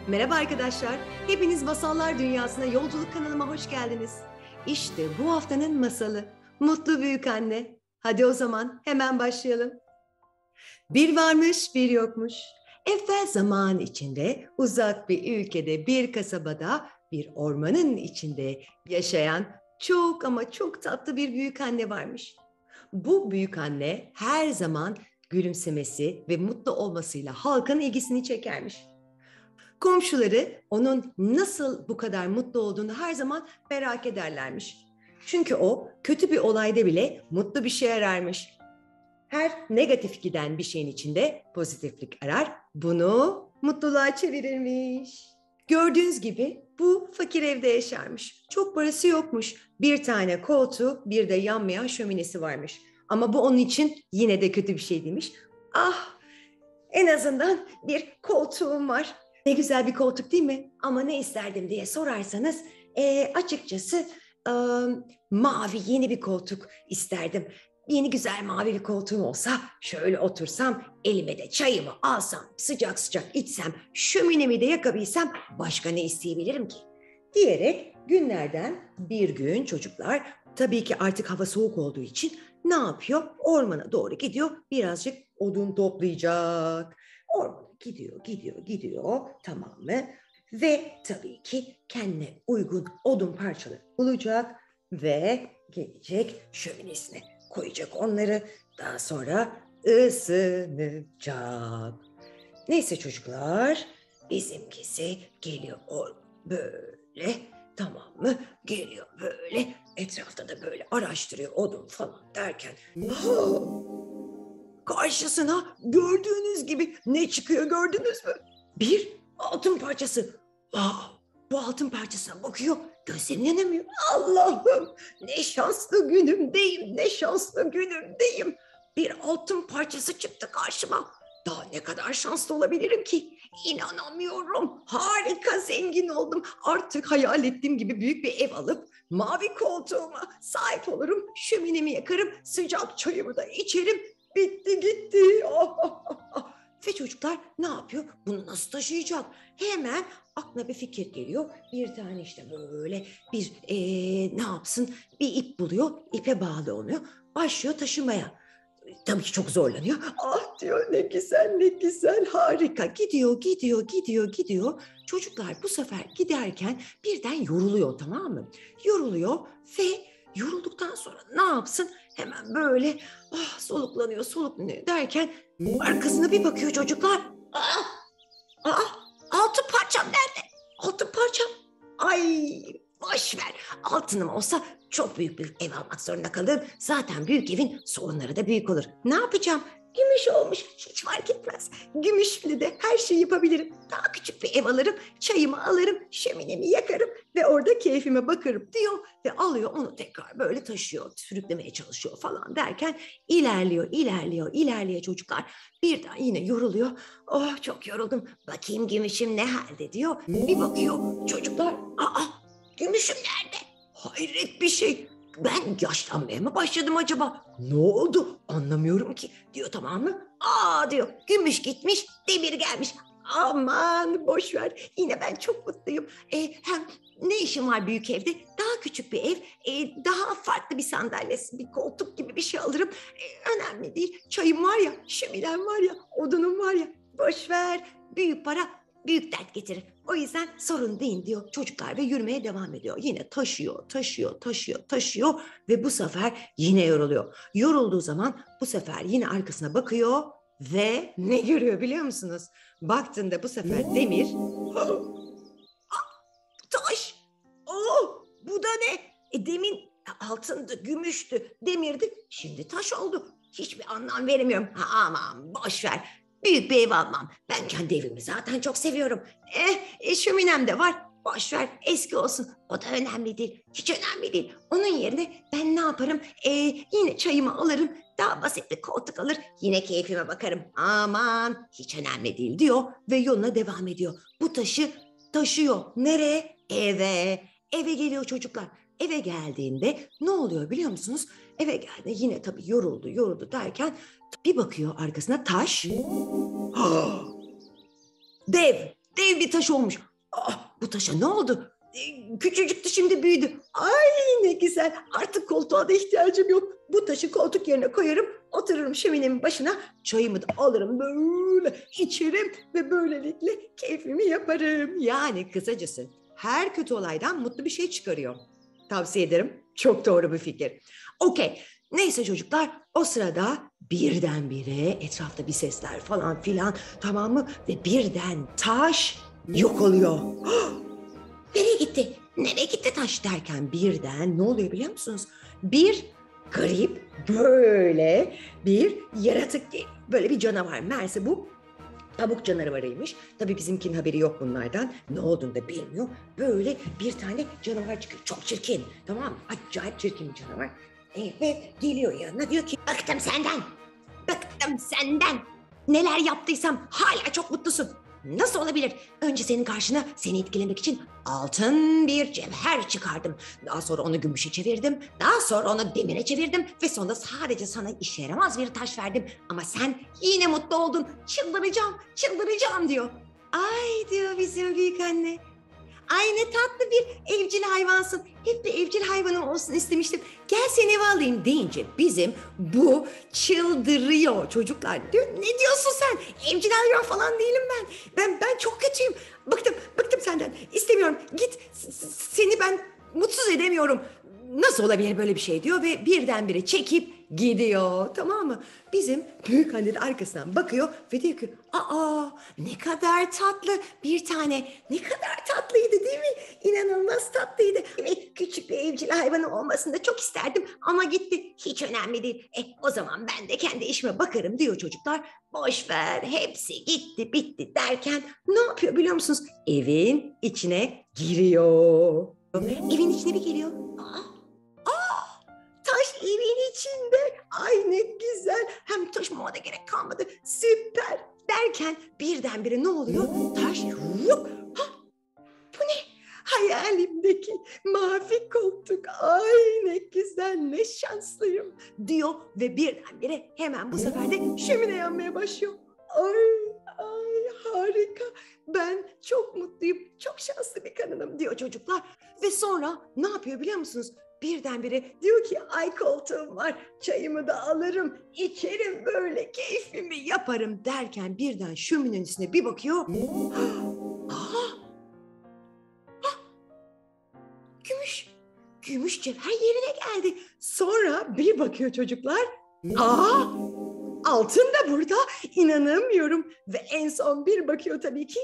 Merhaba arkadaşlar, hepiniz Masallar Dünyası'na yolculuk kanalıma hoş geldiniz. İşte bu haftanın masalı, Mutlu Büyükanne. Hadi o zaman hemen başlayalım. Bir varmış, bir yokmuş. Evvel zaman içinde, uzak bir ülkede, bir kasabada, bir ormanın içinde yaşayan çok ama çok tatlı bir büyükanne varmış. Bu büyükanne her zaman gülümsemesi ve mutlu olmasıyla halkın ilgisini çekermiş. Komşuları onun nasıl bu kadar mutlu olduğunu her zaman merak ederlermiş. Çünkü o kötü bir olayda bile mutlu bir şey ararmış. Her negatif giden bir şeyin içinde pozitiflik arar, bunu mutluluğa çevirirmiş. Gördüğünüz gibi bu fakir evde yaşarmış. Çok parası yokmuş. Bir tane koltuğu, bir de yanmayan şöminesi varmış. Ama bu onun için yine de kötü bir şey demiş. Ah, en azından bir koltuğum var. Ne güzel bir koltuk değil mi? Ama ne isterdim diye sorarsanız açıkçası e, mavi yeni bir koltuk isterdim. Yeni güzel mavi bir koltuğum olsa şöyle otursam, elime de çayımı alsam, sıcak sıcak içsem, şöminemi de yakabilsem başka ne isteyebilirim ki? Diyerek günlerden bir gün çocuklar tabii ki artık hava soğuk olduğu için ne yapıyor? Ormana doğru gidiyor, birazcık odun toplayacak. Ormana gidiyor, tamam mı? Ve tabii ki kendine uygun odun parçaları bulacak ve gelecek şöminesine koyacak onları. Daha sonra ısınacak. Neyse çocuklar, bizimkisi geliyor böyle, tamam mı? Geliyor böyle, etrafta da böyle araştırıyor odun falan derken karşısına gördüğünüz gibi ne çıkıyor, gördünüz mü? Bir altın parçası. Bu altın parçasına bakıyor, gözlerine inanamıyor. Allah'ım, ne şanslı günümdeyim, ne şanslı günümdeyim. Bir altın parçası çıktı karşıma. Daha ne kadar şanslı olabilirim ki? İnanamıyorum. Harika zengin oldum. Artık hayal ettiğim gibi büyük bir ev alıp mavi koltuğuma sahip olurum. Şöminemi yakarım, sıcak çayımı da içerim. Bitti gitti. Ve çocuklar ne yapıyor? Bunu nasıl taşıyacak? Hemen aklına bir fikir geliyor. Bir tane işte böyle bir ne yapsın? Bir ip buluyor. İpe bağlı oluyor. Başlıyor taşımaya. Tabii ki çok zorlanıyor. Ah diyor, ne güzel ne güzel, harika. Gidiyor. Çocuklar bu sefer giderken birden yoruluyor, tamam mı? Yoruluyor ve yorulduktan sonra ne yapsın? Hemen böyle soluklanıyor derken arkasına bir bakıyor çocuklar. Altın parçam nerede? Altın parçam. Ay, boş ver. Altınım olsa çok büyük bir ev almak zorunda kalırım. Zaten büyük evin sorunları da büyük olur. Ne yapacağım? Gümüş olmuş, hiç fark etmez. Gümüşle de her şeyi yapabilirim. Daha küçük bir ev alırım, çayımı alırım, şöminemi yakarım ve orada keyfime bakarım diyor. Ve alıyor onu tekrar böyle taşıyor, sürüklemeye çalışıyor falan derken ilerliyor çocuklar. Birden yine yoruluyor. Oh, çok yoruldum. Bakayım gümüşüm ne halde diyor. Bir bakıyor çocuklar. Gümüşüm nerede? Hayret bir şey. Ben yaşlanmaya mı başladım acaba? Ne oldu? Anlamıyorum ki. Diyor, tamam mı? Diyor, gümüş gitmiş, demir gelmiş. Aman boş ver. Yine ben çok mutluyum. Hem ne işim var büyük evde? Daha küçük bir ev, daha farklı bir sandalyesi, bir koltuk gibi bir şey alırım. Önemli değil. Çayım var ya, şöminem var ya, odunum var ya. Boş ver. Büyük para büyük dert getirir. O yüzden sorun değil diyor çocuklar ve yürümeye devam ediyor. Yine taşıyor ve bu sefer yine yoruluyor. Yorulduğu zaman bu sefer yine arkasına bakıyor ve ne görüyor biliyor musunuz? Baktığında bu sefer demir, taş. Bu da ne? Demin altındı, gümüştü, demirdi. Şimdi taş oldu. Hiçbir anlam veremiyorum. Aman boş ver. Büyük bir ev almam. Ben kendi evimi zaten çok seviyorum. Şöminem de var. Boş ver, eski olsun. O da önemli değil. Hiç önemli değil. Onun yerine ben ne yaparım? Yine çayımı alırım. Daha basit bir koltuk alır. Yine keyfime bakarım. Aman hiç önemli değil diyor. Ve yoluna devam ediyor. Bu taşı taşıyor. Nereye? Eve geliyor çocuklar. Eve geldiğinde ne oluyor biliyor musunuz? Eve geldi yine tabii yoruldu derken bir bakıyor arkasına taş. Dev, dev bir taş olmuş. Bu taşa ne oldu? Küçücüktü, şimdi büyüdü. Ay ne güzel, artık koltuğa da ihtiyacım yok. Bu taşı koltuk yerine koyarım, otururum şöminemin başına, çayımı da alırım, böyle içerim ve böylelikle keyfimi yaparım. Yani kısacası her kötü olaydan mutlu bir şey çıkarıyor. Tavsiye ederim, çok doğru bir fikir. Okey, neyse çocuklar, o sırada birdenbire etrafta bir sesler falan filan, tamam mı? Ve birden taş yok oluyor. Nereye gitti? Nereye gitti taş derken birden ne oluyor biliyor musunuz? Bir garip böyle bir yaratık, böyle bir canavar. Meğerse bu pamuk canavarıymış. Tabii bizimkinin haberi yok bunlardan. Ne olduğunu da bilmiyor. Böyle bir tane canavar çıkıyor. Çok çirkin. Tamam mı? Acayip çirkin bir canavar. Ve geliyor yanına, diyor ki bıktım senden. Bıktım senden. Neler yaptıysam hala çok mutlusun. Nasıl olabilir? Önce senin karşına seni etkilemek için altın bir cevher çıkardım. Daha sonra onu gümüşe çevirdim. Daha sonra onu demire çevirdim. Ve sonra sadece sana işe yaramaz bir taş verdim. Ama sen yine mutlu oldun. Çıldıracağım, çıldıracağım diyor. Ay diyor bizim büyük anne. Ay ne tatlı bir evcil hayvansın. Hep bir evcil hayvanım olsun istemiştim. Gel seni eve alayım deyince bizim bu çıldırıyor çocuklar. Diyor, ne diyorsun sen? Evcil hayvan falan değilim ben. Ben çok kötüyüm. Bıktım senden. İstemiyorum. Git. Seni ben mutsuz edemiyorum. Nasıl olabilir böyle bir şey diyor ve birdenbire çekip gidiyor, tamam mı? Bizim büyük anne de arkasından bakıyor ve diyor ki ne kadar tatlı bir tane, ne kadar tatlıydı değil mi? İnanılmaz tatlıydı. Evet, küçük bir evcil hayvanım olmasını da çok isterdim ama gitti. Hiç önemli değil. O zaman ben de kendi işime bakarım diyor çocuklar. Boş ver, hepsi gitti bitti derken ne yapıyor biliyor musunuz? Evin içine giriyor. Evin içine bir geliyor. Taş evin içinde. Ay ne güzel. Hem taşımama da gerek kalmadı. Süper. Derken birdenbire ne oluyor? Taş yok. Bu ne? Hayalimdeki mavi koltuk. Ay ne güzel, ne şanslıyım diyor ve birdenbire hemen bu sefer de şömine yanmaya başlıyor. Ay harika. Ben çok mutluyum. Çok şanslı bir kadınım diyor çocuklar. Ve sonra ne yapıyor biliyor musunuz? Birdenbire diyor ki ay koltuğum var, çayımı da alırım, içerim, böyle keyfimi yaparım derken birden şöminenin üstüne bir bakıyor. Gümüş cevher yerine geldi. Sonra bir bakıyor çocuklar. Altın da burada. İnanamıyorum. Ve en son bir bakıyor tabii ki.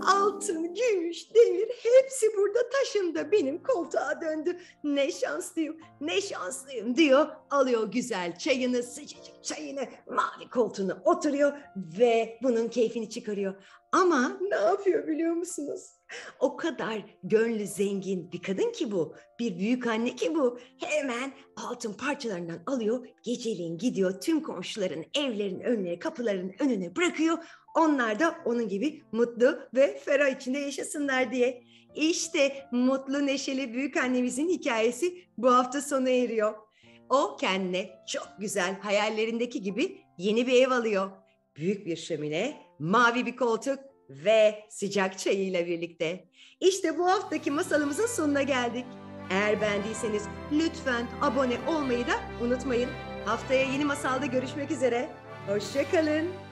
Altın, gümüş, demir hepsi burada taşında benim koltuğa döndü. Ne şanslıyım, ne şanslıyım diyor. Alıyor güzel çayını, sıcacık çayını, mavi koltuğuna oturuyor ve bunun keyfini çıkarıyor. Ama ne yapıyor biliyor musunuz? O kadar gönlü zengin bir kadın ki bu, bir büyük anne ki bu. Hemen altın parçalarından alıyor, geceleyin gidiyor tüm komşuların evlerinin önüne, kapılarının önüne bırakıyor. Onlar da onun gibi mutlu ve ferah içinde yaşasınlar diye. İşte mutlu, neşeli büyük annemizin hikayesi bu hafta sona eriyor. O kendine çok güzel, hayallerindeki gibi yeni bir ev alıyor. Büyük bir şömine, mavi bir koltuk ve sıcak çayıyla birlikte. İşte bu haftaki masalımızın sonuna geldik. Eğer beğendiyseniz lütfen abone olmayı da unutmayın. Haftaya yeni masalda görüşmek üzere. Hoşça kalın.